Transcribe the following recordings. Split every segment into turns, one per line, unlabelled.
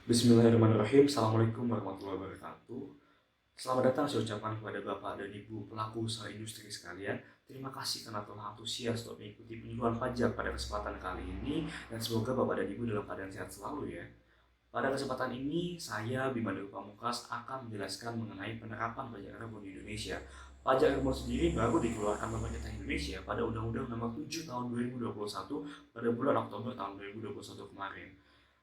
Bismillahirrahmanirrahim. Assalamualaikum warahmatullahi wabarakatuh. Selamat datang saya ucapkan kepada Bapak dan Ibu pelaku usaha industri sekalian. Terima kasih karena telah antusias untuk mengikuti penyuluhan pajak pada kesempatan kali ini, dan semoga Bapak dan Ibu dalam keadaan sehat selalu ya. Pada kesempatan ini, saya Bima Dewa Pamungkas akan menjelaskan mengenai penerapan pajak karbon di Indonesia. Pajak karbon sendiri baru dikeluarkan pemerintah Indonesia pada Undang-Undang Nomor 7 Tahun 2021 pada bulan Oktober tahun 2021 kemarin.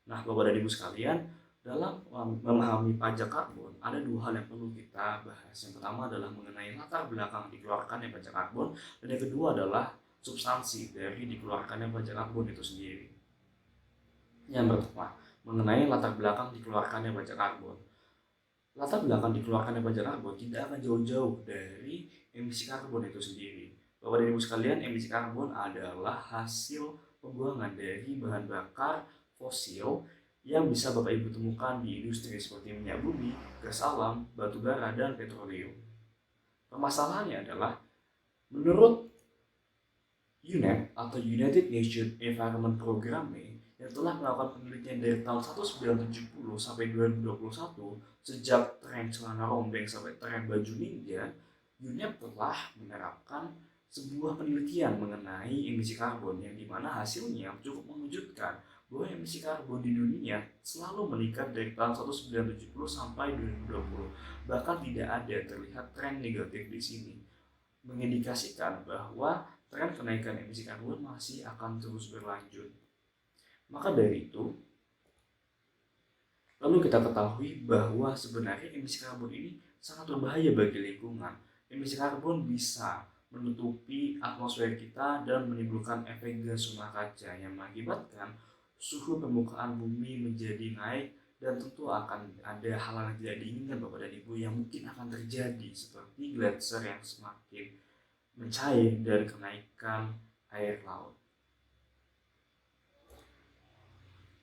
Nah, Bapak dan Ibu sekalian, dalam memahami pajak karbon, ada dua hal yang perlu kita bahas. Yang pertama adalah mengenai latar belakang dikeluarkannya pajak karbon, dan yang kedua adalah substansi dari dikeluarkannya pajak karbon itu sendiri. Yang pertama, mengenai latar belakang dikeluarkannya pajak karbon. Latar belakang dikeluarkannya pajak karbon tidak akan jauh-jauh dari emisi karbon itu sendiri. Bapak dan Ibu sekalian, emisi karbon adalah hasil pembuangan dari bahan bakar fosil yang bisa Bapak Ibu temukan di industri seperti minyak bumi, gas alam, batu bara, dan petroleum. Permasalahannya adalah menurut UNEP atau United Nations Environment Programme yang telah melakukan penelitian dari tahun 1970 sampai 2021, sejak tren celana rombeng sampai tren baju ninja, UNEP telah menerapkan sebuah penelitian mengenai emisi karbon yang dimana hasilnya cukup mengejutkan bahwa emisi karbon di dunia selalu meningkat dari tahun 1970 sampai 2020. Bahkan tidak ada terlihat tren negatif di sini, mengindikasikan bahwa tren kenaikan emisi karbon masih akan terus berlanjut. Maka dari itu, lalu kita ketahui bahwa sebenarnya emisi karbon ini sangat berbahaya bagi lingkungan. Emisi karbon bisa menutupi atmosfer kita dan menimbulkan efek gas rumah kaca yang mengakibatkan suhu permukaan bumi menjadi naik, dan tentu akan ada hal-hal yang tidak diinginkan Bapak dan Ibu yang mungkin akan terjadi, seperti gletser yang semakin mencair dari kenaikan air laut.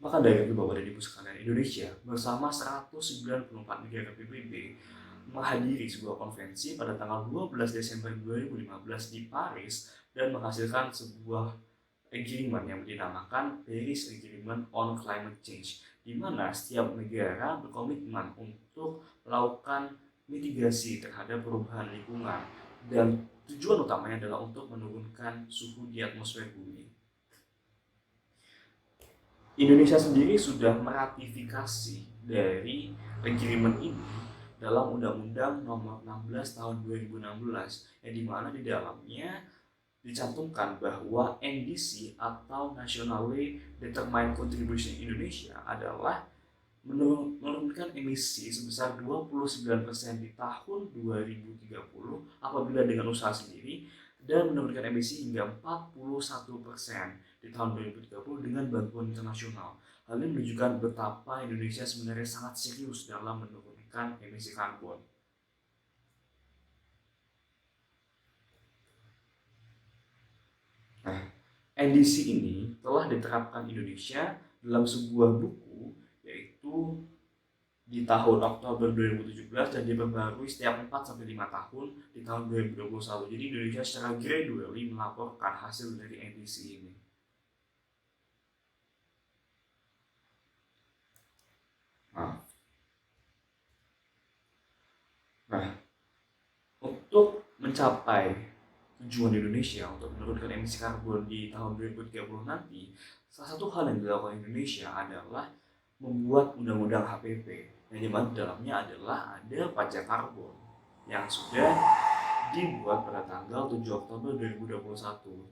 Maka dari itu Bapak dan Ibu sekalian, Indonesia bersama 194 negara PBB menghadiri sebuah konvensi pada tanggal 12 Desember 2015 di Paris dan menghasilkan sebuah agreement yang dinamakan Paris Agreement on Climate Change, di mana setiap negara berkomitmen untuk melakukan mitigasi terhadap perubahan lingkungan, dan tujuan utamanya adalah untuk menurunkan suhu di atmosfer bumi. Indonesia sendiri sudah meratifikasi dari agreement ini dalam Undang-Undang Nomor 16 Tahun 2016, yang dimana di dalamnya dicantumkan bahwa NDC atau Nationally Determined Contribution Indonesia adalah menurunkan emisi sebesar 29% di tahun 2030 apabila dengan usaha sendiri, dan menurunkan emisi hingga 41% di tahun 2030 dengan bantuan internasional. Hal ini menunjukkan betapa Indonesia sebenarnya sangat serius dalam menurunkan emisi karbon. Nah, NDC ini telah diterapkan Indonesia dalam sebuah buku, yaitu di tahun Oktober 2017, dan diperbarui setiap 4-5 tahun di tahun 2021. Jadi Indonesia secara gradually melaporkan hasil dari NDC ini. Nah, untuk mencapai tujuan Indonesia untuk menurunkan emisi karbon di tahun 2030 nanti, salah satu hal yang dilakukan Indonesia adalah membuat undang-undang HPP, yang dimana dalamnya adalah ada pajak karbon yang sudah dibuat pada tanggal 7 Oktober 2021,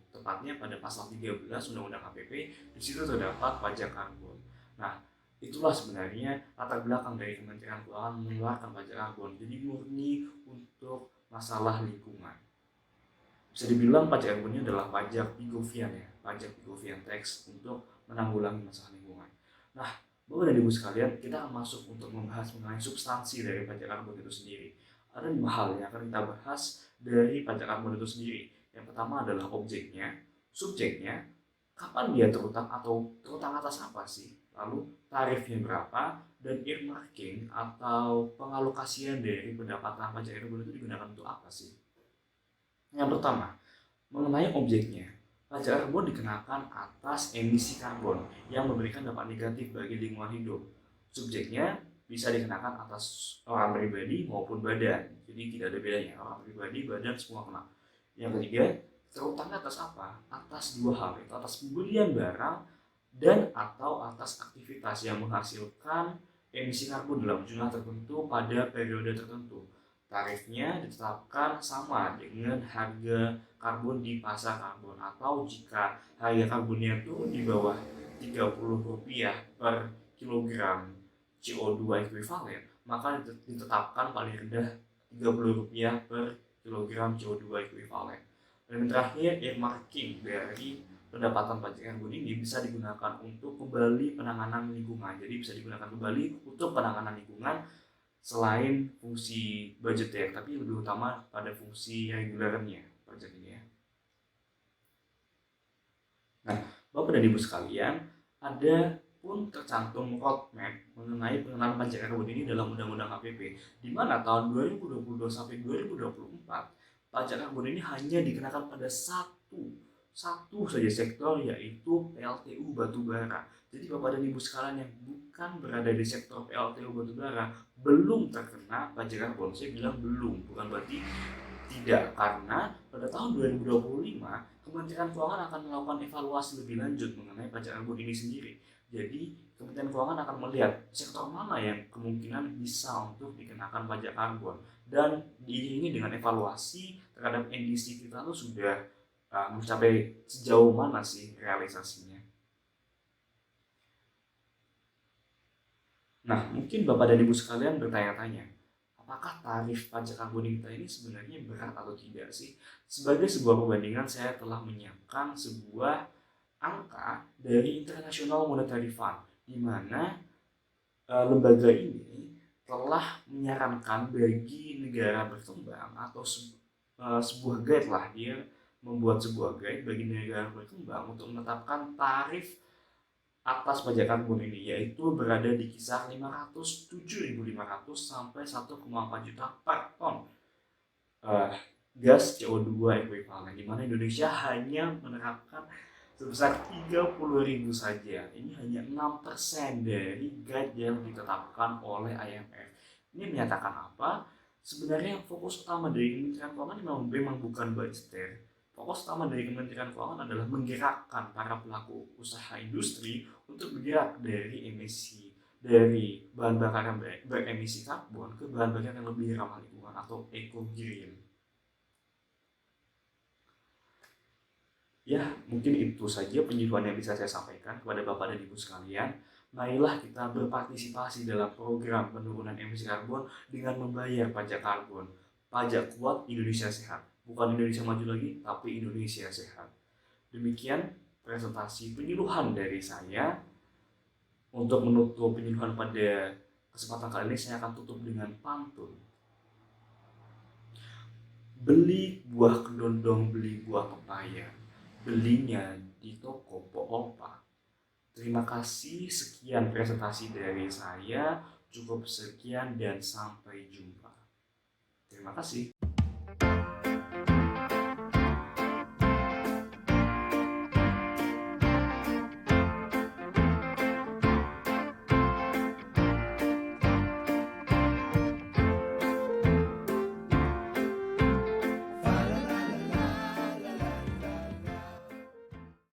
tepatnya pada pasal 13 Undang-Undang HPP. Di situ terdapat pajak karbon. Nah, itulah sebenarnya latar belakang dari Kementerian Keuangan mengeluarkan pajak karbon. Jadi murni untuk masalah lingkungan. Bisa dibilang pajak karbon ini adalah pajak Pigovian ya, pajak Pigovian tax untuk menanggulangi masalah lingkungan. Nah, Bapak dan Ibu sekalian, kita akan masuk untuk membahas mengenai substansi dari pajak karbon itu sendiri. Ada 5 hal yang akan kita bahas dari pajak karbon itu sendiri. Yang pertama adalah objeknya, subjeknya, kapan dia terutang atau terutang atas apa sih, lalu tarifnya berapa, dan earmarking atau pengalokasian dari pendapatan pajak karbon itu digunakan untuk apa sih. Yang pertama, mengenai objeknya, pajak karbon dikenakan atas emisi karbon yang memberikan dampak negatif bagi lingkungan hidup. Subjeknya bisa dikenakan atas orang pribadi maupun badan. Jadi tidak ada bedanya, orang pribadi, badan semua kena. Yang ketiga, terutama atas apa? Atas dua hal, itu atas pembelian barang dan atau atas aktivitas yang menghasilkan emisi karbon dalam jumlah tertentu pada periode tertentu. Tarifnya ditetapkan sama dengan harga karbon di pasar karbon, atau jika harga karbonnya itu di bawah Rp30 per kilogram CO2 ekuivalen, maka ditetapkan paling rendah Rp30 per kilogram CO2 ekuivalen. Dan terakhir, earmarking dari pendapatan pajak karbon ini bisa digunakan untuk kembali penanganan lingkungan. Jadi bisa digunakan kembali untuk penanganan lingkungan selain fungsi budgeter, tapi lebih utama pada fungsi regulernya pajak ini ya. Nah, Bapak dan Ibu sekalian, ada pun tercantum roadmap mengenai pengenalan pajak karbon ini dalam Undang-Undang KPP, di mana tahun 2022 sampai 2024 pajak karbon ini hanya dikenakan pada satu saja sektor, yaitu PLTU batubara. Jadi Bapak dan Ibu sekalian yang bukan berada di sektor PLTU batubara belum terkena pajak karbon. Saya bilang belum, bukan berarti tidak, karena pada tahun 2025 Kementerian Keuangan akan melakukan evaluasi lebih lanjut mengenai pajak karbon ini sendiri. Jadi Kementerian Keuangan akan melihat sektor mana yang kemungkinan bisa untuk dikenakan pajak karbon, dan diiringi dengan evaluasi terhadap NDC kita tuh sudah mencapai sejauh mana sih realisasinya. Nah, mungkin Bapak dan Ibu sekalian bertanya-tanya, apakah tarif pajak karbon kita ini sebenarnya berat atau tidak sih? Sebagai sebuah perbandingan, saya telah menyiapkan sebuah angka dari International Monetary Fund, di mana lembaga ini telah menyarankan bagi negara berkembang atau sebuah guide lah, dia membuat sebuah guide bagi negara berkembang untuk menetapkan tarif atas pajak karbon ini, yaitu berada di kisar 507.500 sampai 1,4 juta per ton gas CO2 ekuivalen, di mana Indonesia hanya menerapkan sebesar 30.000 saja. Ini hanya 6% dari guide yang ditetapkan oleh IMF. Ini menyatakan apa? Sebenarnya fokus utama dari Kementerian Keuangan memang bukan budgeter. Fokus utama dari Kementerian Keuangan adalah menggerakkan para pelaku usaha industri untuk bergerak dari bahan bakar yang beremisi karbon ke bahan bakar yang lebih ramah lingkungan atau eco-green. Ya, mungkin itu saja penyuluhan yang bisa saya sampaikan kepada Bapak dan Ibu sekalian. Marilah kita berpartisipasi dalam program penurunan emisi karbon dengan membayar pajak karbon. Pajak kuat, Indonesia sehat. Bukan Indonesia maju lagi, tapi Indonesia sehat. Demikian presentasi penyuluhan dari saya. Untuk menutup penyuluhan pada kesempatan kali ini, saya akan tutup dengan pantun. Beli buah kedondong, beli buah pepaya, belinya di toko Po Opa. Terima kasih, sekian presentasi dari saya. Cukup sekian dan sampai jumpa. Terima kasih.